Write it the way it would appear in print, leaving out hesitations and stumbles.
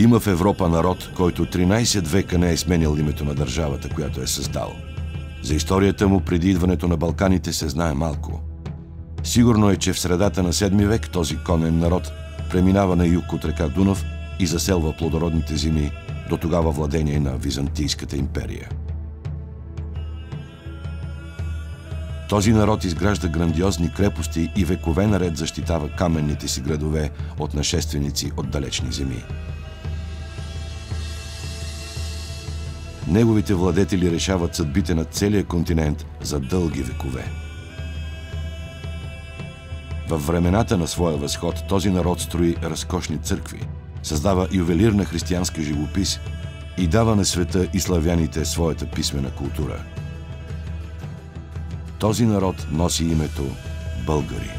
Има в Европа народ, който 13 века не е сменял името на държавата, която е създал. За историята му преди идването на Балканите се знае малко. Сигурно е, че в средата на 7 век този конен народ преминава на юг от река Дунав и заселва плодородните земи, до тогава владение на Византийската империя. Този народ изгражда грандиозни крепости и векове наред защитава каменните си градове от нашественици от далечни земи. Неговите владетели решават съдбите на целия континент за дълги векове. Във времената на своя възход този народ строи разкошни църкви, създава ювелирна християнска живопис и дава на света и славяните своята писмена култура. Този народ носи името българи.